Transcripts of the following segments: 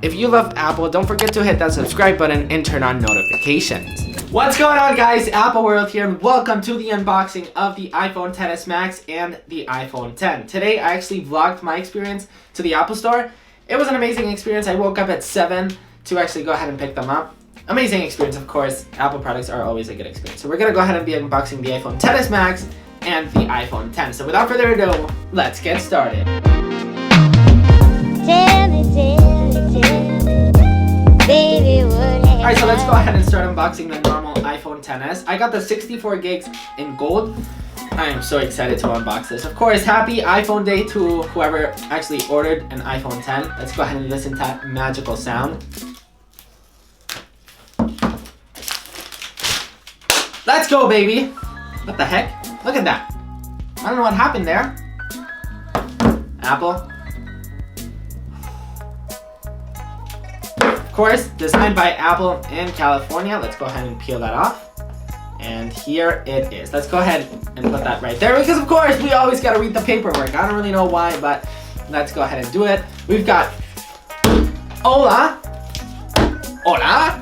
If you love Apple, don't forget to hit that subscribe button and turn on notifications. What's going on, guys? Apple World here, and welcome to the unboxing of the iPhone XS Max and the iPhone X. Today, I actually vlogged my experience to the Apple Store. It was an amazing experience. I woke up at 7 to actually go ahead and pick them up. Amazing experience, of course. Apple products are always a good experience. So we're going to go ahead and be unboxing the iPhone XS Max and the iPhone X. So without further ado, let's get started. Alright, so let's go ahead and start unboxing the normal iPhone XS. I got the 64 gigs in gold. I am so excited to unbox this. Of course, happy iPhone Day to whoever actually ordered an iPhone X. Let's go ahead and listen to that magical sound. Let's go, baby! What the heck? Look at that. I don't know what happened there. Apple. Of course, designed by Apple in California. Let's go ahead and peel that off. And here it is. Let's go ahead and put that right there because, of course, we always got to read the paperwork. I don't really know why, but let's go ahead and do it. We've got Hola. Hola.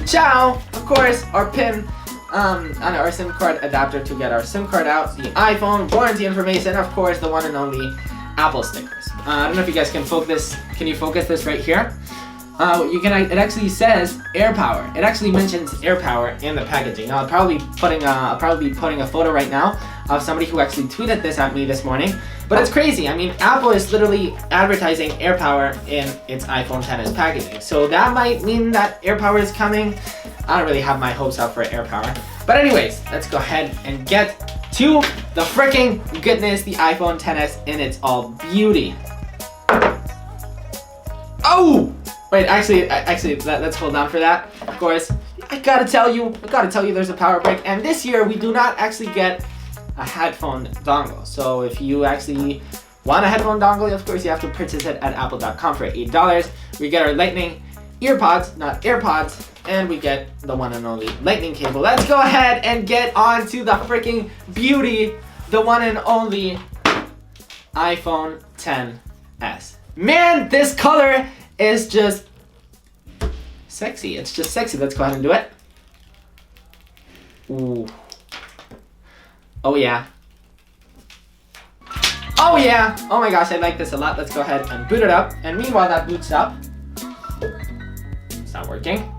Ciao. Of course, our pin on our SIM card adapter to get our SIM card out. The iPhone warranty information. Of course, the one and only Apple stickers. I don't know if you guys can focus. Can you focus this right here? You can. It actually says Air Power. It actually mentions Air Power in the packaging. I'll probably be putting a photo right now of somebody who actually tweeted this at me this morning. But it's crazy. I mean, Apple is literally advertising Air Power in its iPhone XS packaging. So that might mean that Air Power is coming. I don't really have my hopes up for Air Power. But anyways, let's go ahead and get to the freaking goodness, the iPhone XS in its all beauty. Oh! Wait, actually, let's hold on for that. Of course, I gotta tell you, there's a power brick. And this year, we do not actually get a headphone dongle. So if you actually want a headphone dongle, of course, you have to purchase it at apple.com for $8. We get our Lightning earpods, not AirPods, and we get the one and only Lightning cable. Let's go ahead and get on to the freaking beauty, the one and only iPhone XS. Man, this color is just sexy. It's just sexy. Let's go ahead and do it. Ooh. Oh yeah. Oh yeah. Oh my gosh, I like this a lot. Let's go ahead and boot it up. And meanwhile that boots up. It's not working.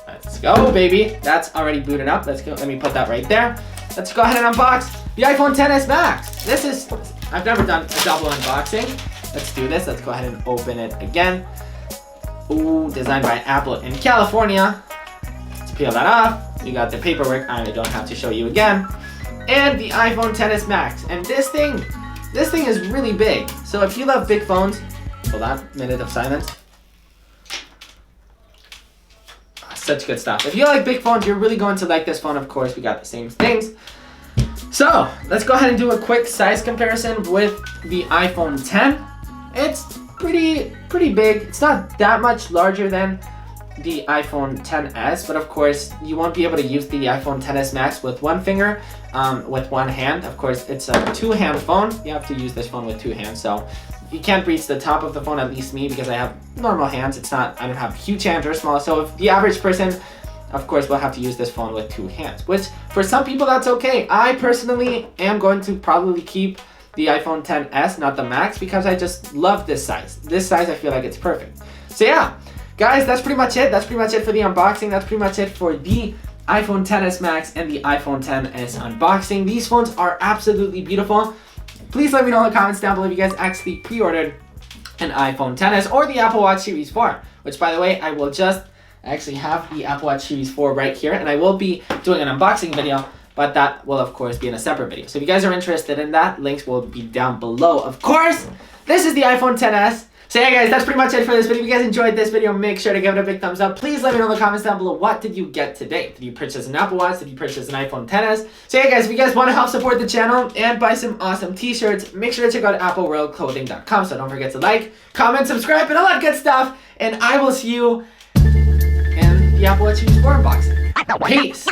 Let's go, baby. That's already booted up. Let's go. Let me put that right there. Let's go ahead and unbox the iPhone XS Max. This is, I've never done a double unboxing. Let's do this. Let's go ahead and open it again. Ooh, designed by Apple in California. Let's peel that off. You got the paperwork. I don't have to show you again. And the iPhone XS Max. And this thing is really big. So if you love big phones, hold on, minute of silence. Such good stuff. If you like big phones, you're really going to like this phone. Of course, we got the same things. So let's go ahead and do a quick size comparison with the iPhone X. It's pretty big. It's not that much larger than the iPhone XS, but of course you won't be able to use the iPhone XS Max with one finger, with one hand. Of course, it's a two-hand phone. You have to use this phone with two hands, so you can't reach the top of the phone, at least me, because I have normal hands. I don't have huge hands or small, so if the average person, of course, will have to use this phone with two hands, which for some people that's okay. I personally am going to probably keep the iPhone XS, not the Max, because I just love this size. This size, I feel like it's perfect. So yeah, guys, that's pretty much it. That's pretty much it for the unboxing. That's pretty much it for the iPhone XS Max and the iPhone XS unboxing. These phones are absolutely beautiful. Please let me know in the comments down below if you guys actually pre-ordered an iPhone XS or the Apple Watch Series 4, which, by the way, I will just actually have the Apple Watch Series 4 right here, and I will be doing an unboxing video, but that will, of course, be in a separate video. So if you guys are interested in that, links will be down below. Of course, this is the iPhone XS. So yeah, guys, that's pretty much it for this video. If you guys enjoyed this video, make sure to give it a big thumbs up. Please let me know in the comments down below, what did you get today? Did you purchase an Apple Watch? Did you purchase an iPhone XS? So yeah, guys, if you guys want to help support the channel and buy some awesome t-shirts, make sure to check out appleworldclothing.com. So don't forget to like, comment, subscribe, and all that good stuff. And I will see you in the Apple Watch Series 4 unboxing. Peace!